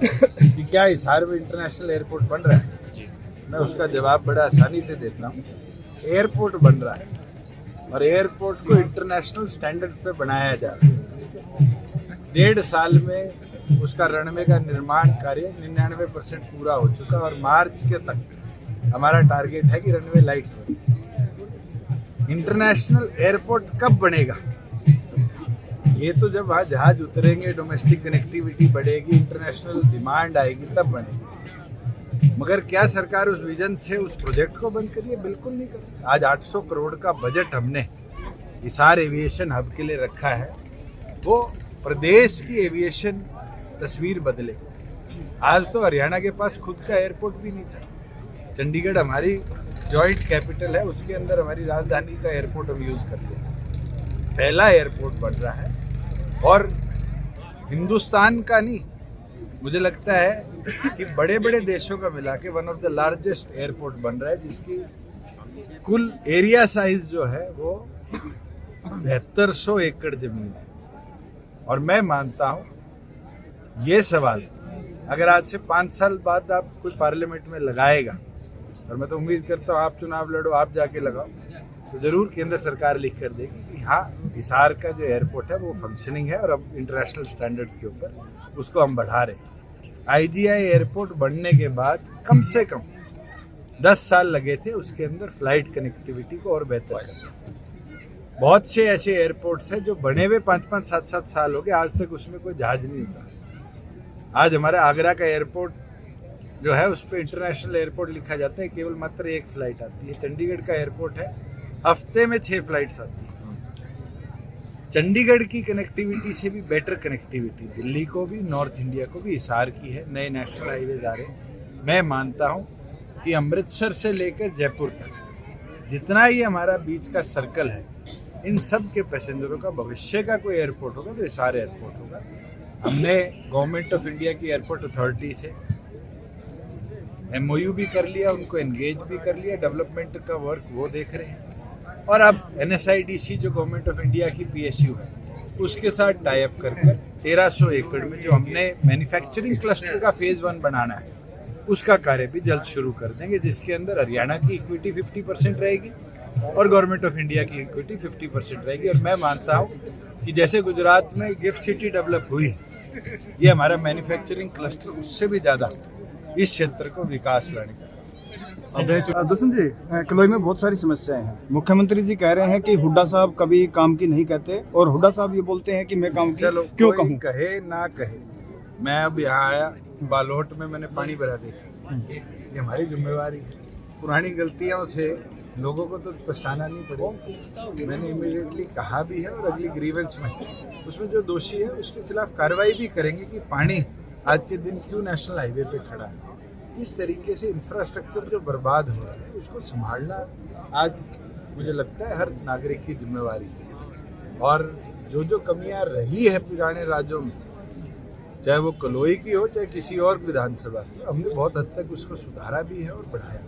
कि क्या हिसार में इंटरनेशनल एयरपोर्ट बन रहा है। मैं उसका जवाब बड़ा आसानी से देता हूँ। एयरपोर्ट बन रहा है और एयरपोर्ट को इंटरनेशनल स्टैंडर्ड्स पे बनाया जा रहा है। 1.5 साल में उसका रनवे का निर्माण कार्य 99% पूरा हो चुका और मार्च के तक हमारा टारगेट है कि रनवे लाइट्स बने। इंटरनेशनल एयरपोर्ट कब बनेगा? ये तो जब वहाँ जहाज उतरेंगे, डोमेस्टिक कनेक्टिविटी बढ़ेगी, इंटरनेशनल डिमांड आएगी, तब बनेगी। मगर क्या सरकार उस विजन से उस प्रोजेक्ट को बंद करिए? बिल्कुल नहीं करिए। आज 800 करोड़ का बजट हमने हिसार एविएशन हब के लिए रखा है। वो प्रदेश की एविएशन तस्वीर बदले। आज तो हरियाणा के पास खुद का एयरपोर्ट भी नहीं था। चंडीगढ़ हमारी जॉइंट कैपिटल है, उसके अंदर हमारी राजधानी का एयरपोर्ट हम यूज करते हैं। पहला एयरपोर्ट बन रहा है और हिंदुस्तान का नहीं, मुझे लगता है कि बड़े बड़े देशों का मिला के one of the largest airport बन रहा है, जिसकी कुल एरिया साइज जो है वो 7300 एकड़ जमीन है। और मैं मानता हूं ये सवाल अगर आज से 5 साल बाद आप कोई पार्लियामेंट में लगाएगा, और मैं तो उम्मीद करता हूँ आप चुनाव लड़ो, आप जाके लगाओ, तो जरूर केंद्र सरकार लिख कर देगी कि हाँ, हिसार का जो एयरपोर्ट है वो फंक्शनिंग है और अब इंटरनेशनल स्टैंडर्ड्स के ऊपर उसको हम बढ़ा रहे हैं। आईजीआई एयरपोर्ट बनने के बाद कम से कम 10 साल लगे थे उसके अंदर फ्लाइट कनेक्टिविटी को और बेहतर करने। बहुत से ऐसे एयरपोर्ट्स हैं जो बने हुए 5-5, 7-7 साल हो गए, आज तक उसमें कोई जहाज नहीं उतरा। आज हमारा आगरा का एयरपोर्ट जो है उस पर इंटरनेशनल एयरपोर्ट लिखा जाता है, केवल मात्र 1 फ्लाइट आती है। चंडीगढ़ का एयरपोर्ट है, हफ्ते में 6 फ्लाइट्स आती है। चंडीगढ़ की कनेक्टिविटी से भी बेटर कनेक्टिविटी दिल्ली को भी, नॉर्थ इंडिया को भी हिसार की है। नए नेशनल हाईवे आ रहे हैं। मैं मानता हूं कि अमृतसर से लेकर जयपुर तक जितना ही हमारा बीच का सर्कल है, इन सब के पैसेंजरों का भविष्य का कोई एयरपोर्ट होगा तो हिसार एयरपोर्ट होगा। हमने गवर्नमेंट ऑफ इंडिया की एयरपोर्ट अथॉरिटी से MOU भी कर लिया, उनको एंगेज भी कर लिया, डेवलपमेंट का वर्क वो देख रहे हैं। और अब NSIDC जो गवर्नमेंट ऑफ इंडिया की PSU है, उसके साथ टाई अप कर 1300 एकड़ में जो हमने मैन्युफैक्चरिंग क्लस्टर का फेज 1 बनाना है, उसका कार्य भी जल्द शुरू कर देंगे, जिसके अंदर हरियाणा की इक्विटी 50% रहेगी और गवर्नमेंट ऑफ इंडिया की इक्विटी 50% रहेगी। और मैं मानता हूँ कि जैसे गुजरात में गिफ्ट सिटी डेवलप हुई, ये हमारा मैन्युफैक्चरिंग क्लस्टर उससे भी ज़्यादा इस क्षेत्र को विकास लाने का। दुष्यंत जी, कलोई में बहुत सारी समस्याएं हैं। मुख्यमंत्री जी कह रहे हैं कि हुड्डा साहब कभी काम की नहीं कहते और हुड्डा साहब ये बोलते हैं कि मैं काम की क्यों कहूँ। कहे ना कहे, मैं अब यहाँ आया, बालोट में मैंने पानी भरा देखा, ये हमारी जिम्मेवारी है। पुरानी गलतियों से लोगों को तो पछताना नहीं पड़ेगा। मैंने इमीडिएटली कहा भी है और अगली ग्रीवेंस में उसमें जो दोषी है उसके खिलाफ कार्रवाई भी करेंगे कि पानी आज के दिन क्यों नेशनल हाईवे पे खड़ा है। इस तरीके से इंफ्रास्ट्रक्चर जो बर्बाद हो रहा है उसको संभालना आज मुझे लगता है हर नागरिक की जिम्मेवारी है। और जो जो कमियां रही है पुराने राज्यों में, चाहे वो कलोई की हो चाहे किसी और विधानसभा की, हमने बहुत हद तक उसको सुधारा भी है और बढ़ाया।